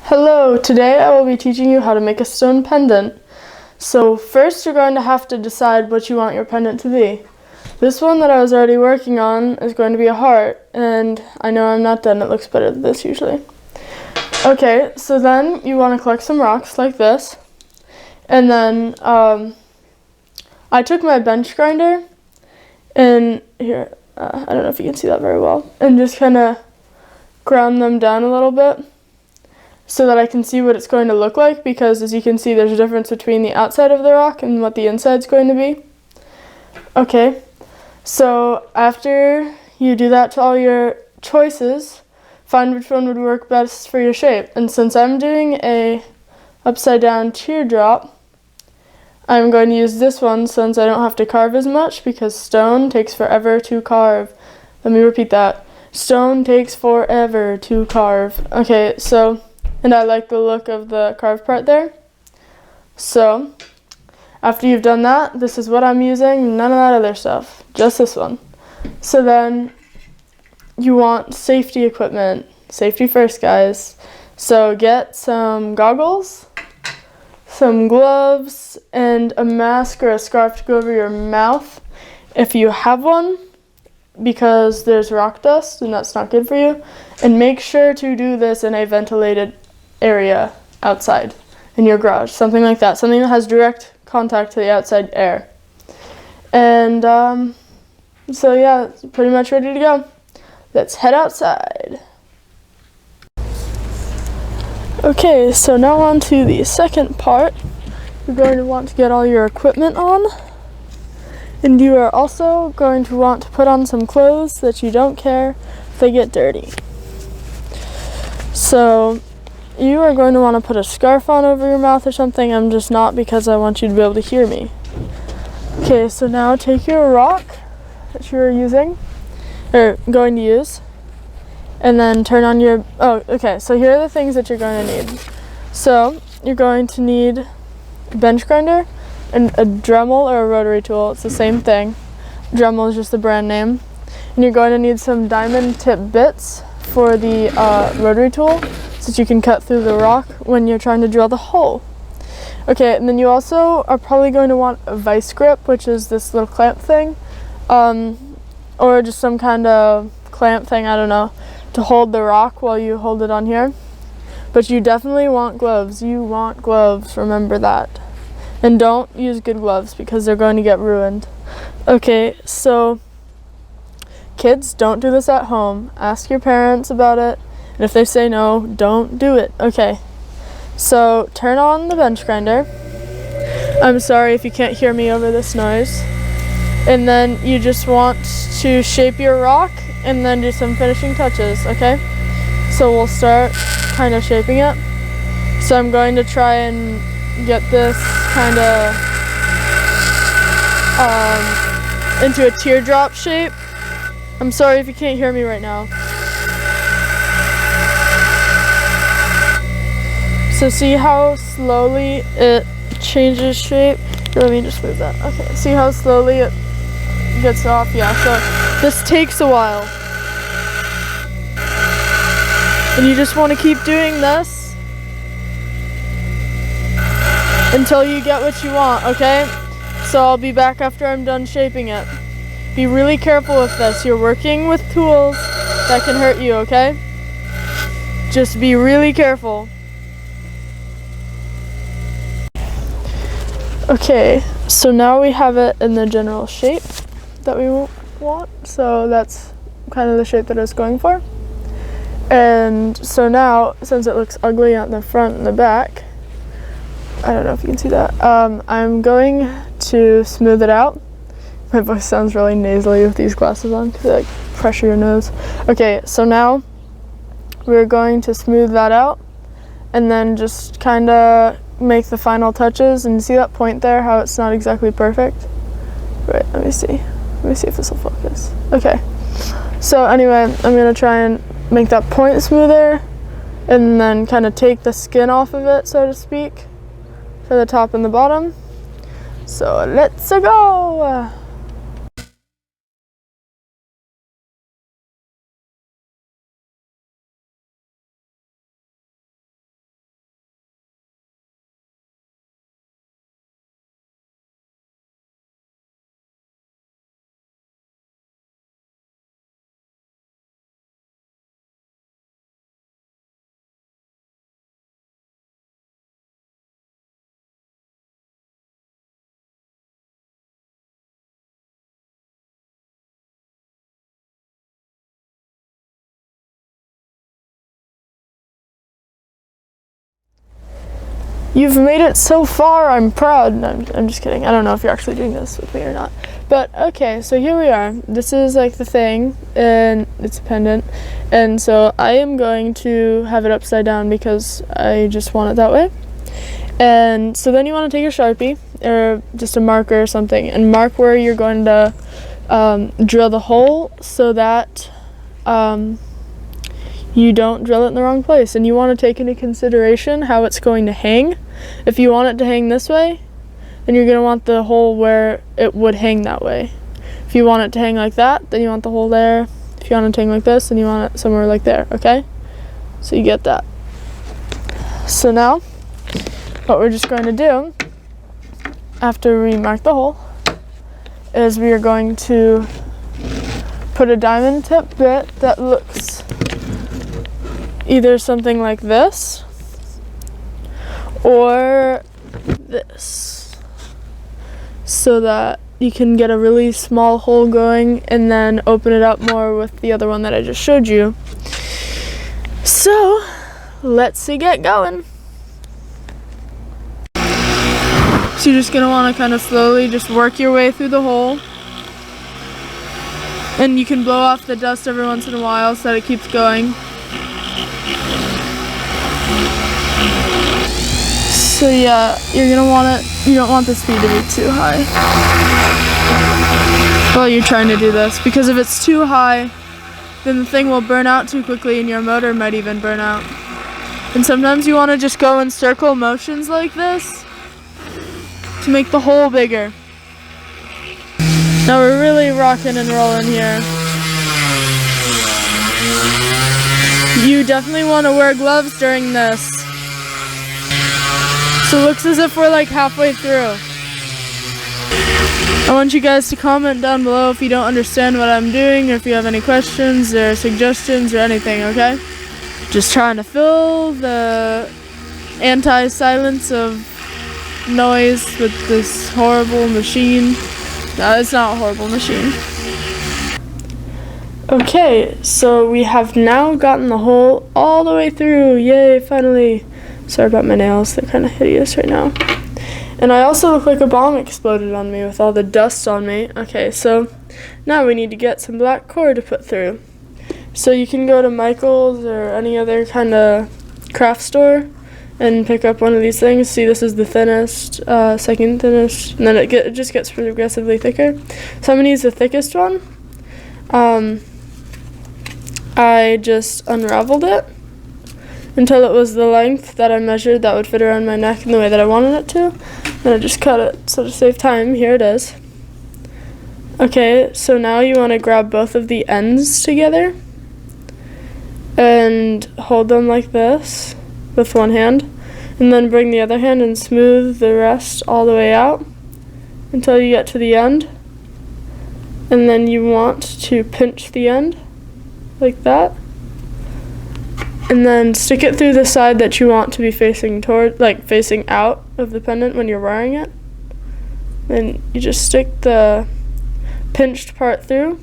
Hello, today I will be teaching you how to make a stone pendant. So first you're going to have to decide what you want your pendant to be. This one that I was already working on is going to be a heart, and I know I'm not done, it looks better than this usually. Okay, so then you want to collect some rocks like this, and then I took my bench grinder, and here, I don't know if you can see that very well, and just kind of ground them down a little bit, so that I can see what it's going to look like, because as you can see there's a difference between the outside of the rock and what the inside's going to be. Okay, so after you do that to all your choices, find which one would work best for your shape. And since I'm doing a upside down teardrop, I'm going to use this one since I don't have to carve as much, because stone takes forever to carve. Let me repeat that. Stone takes forever to carve. Okay, so and I like the look of the carved part there. So after you've done that, this is what I'm using, none of that other stuff, just this one. So then you want safety equipment. Safety first, guys. So get some goggles, some gloves, and a mask or a scarf to go over your mouth if you have one, because there's rock dust and that's not good for you. And make sure to do this in a ventilated area outside in your garage, something like that, something that has direct contact to the outside air. And so yeah, it's pretty much ready to go. Let's head outside. Okay, so now on to the second part. You're going to want to get all your equipment on, and you are also going to want to put on some clothes that you don't care if they get dirty. So you are going to want to put a scarf on over your mouth or something. I'm just not, because I want you to be able to hear me. Okay, so now take your rock that you're using, or going to use, and then turn on your, okay, so here are the things that you're going to need. So you're going to need a bench grinder and a Dremel or a rotary tool. It's the same thing. Dremel is just the brand name. And you're going to need some diamond tip bits for the rotary tool, so that you can cut through the rock when you're trying to drill the hole. Okay, and then you also are probably going to want a vice grip, which is this little clamp thing, or just some kind of clamp thing, I don't know, to hold the rock while you hold it on here. But you definitely want gloves. You want gloves, remember that. And don't use good gloves, because they're going to get ruined. Okay, so kids, don't do this at home. Ask your parents about it. And if they say no, don't do it. Okay, so turn on the bench grinder. I'm sorry if you can't hear me over this noise. And then you just want to shape your rock and then do some finishing touches, okay? So we'll start kind of shaping it. So I'm going to try and get this kind of into a teardrop shape. I'm sorry if you can't hear me right now. So see how slowly it changes shape? Here, let me just move that. Okay, see how slowly it gets off? Yeah, so this takes a while. And you just want to keep doing this until you get what you want, okay? So I'll be back after I'm done shaping it. Be really careful with this. You're working with tools that can hurt you, okay? Just be really careful. Okay, so now we have it in the general shape that we want. So that's kind of the shape that I was going for. And so now, since it looks ugly on the front and the back, I don't know if you can see that, I'm going to smooth it out. My voice sounds really nasally with these glasses on, because they like pressure your nose. Okay, so now we're going to smooth that out and then just kind of make the final touches. And see that point there, how it's not exactly perfect? Right, let me see if this will focus. Okay, so anyway, I'm gonna try and make that point smoother, and then kind of take the skin off of it, so to speak, for the top and the bottom. So let's go! You've made it so far, I'm proud. No, I'm just kidding. I don't know if you're actually doing this with me or not. But okay, so here we are. This is like the thing, and it's a pendant. And so I am going to have it upside down because I just want it that way. And so then you want to take a Sharpie or just a marker or something and mark where you're going to drill the hole so that you don't drill it in the wrong place. And you want to take into consideration how it's going to hang. If you want it to hang this way, then you're going to want the hole where it would hang that way. If you want it to hang like that, then you want the hole there. If you want it to hang like this, then you want it somewhere like there, okay? So you get that. So now, what we're just going to do, after we mark the hole, is we are going to put a diamond tip bit that looks either something like this or this, so that you can get a really small hole going and then open it up more with the other one that I just showed you. So let's get going. So you're just going to want to kind of slowly just work your way through the hole. And you can blow off the dust every once in a while so that it keeps going. So yeah, you're going to want it, you don't want the speed to be too high while you're trying to do this, because if it's too high, then the thing will burn out too quickly and your motor might even burn out. And sometimes you want to just go in circle motions like this to make the hole bigger. Now we're really rocking and rolling here. You definitely want to wear gloves during this. So it looks as if we're like halfway through. I want you guys to comment down below if you don't understand what I'm doing, or if you have any questions or suggestions or anything, okay? Just trying to fill the anti-silence of noise with this horrible machine. No, it's not a horrible machine. Okay, so we have now gotten the hole all the way through. Yay, finally. Sorry about my nails, they're kind of hideous right now. And I also look like a bomb exploded on me with all the dust on me. Okay, so now we need to get some black cord to put through. So you can go to Michael's or any other kind of craft store and pick up one of these things. See, this is the thinnest, second thinnest, and then it just gets progressively thicker. So I'm going to use the thickest one. I just unraveled it until it was the length that I measured that would fit around my neck in the way that I wanted it to. And I just cut it, so to save time, here it is. Okay, so now you want to grab both of the ends together and hold them like this with one hand, and then bring the other hand and smooth the rest all the way out until you get to the end. And then you want to pinch the end like that, and then stick it through the side that you want to be facing toward, like facing out of the pendant when you're wearing it. Then you just stick the pinched part through.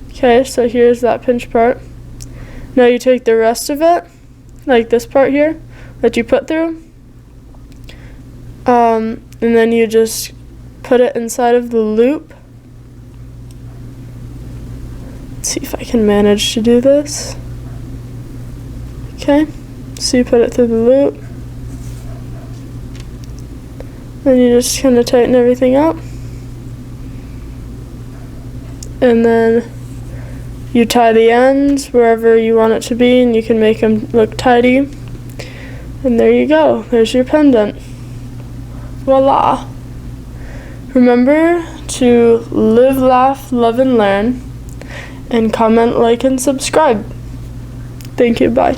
Okay, so here's that pinched part. Now you take the rest of it, like this part here, that you put through, and then you just put it inside of the loop. Let's see if I can manage to do this. Okay, so you put it through the loop, then you just kind of tighten everything up, and then you tie the ends wherever you want it to be, and you can make them look tidy. And there you go, there's your pendant. Voila! Remember to live, laugh, love, and learn, and comment, like, and subscribe. Thank you, bye.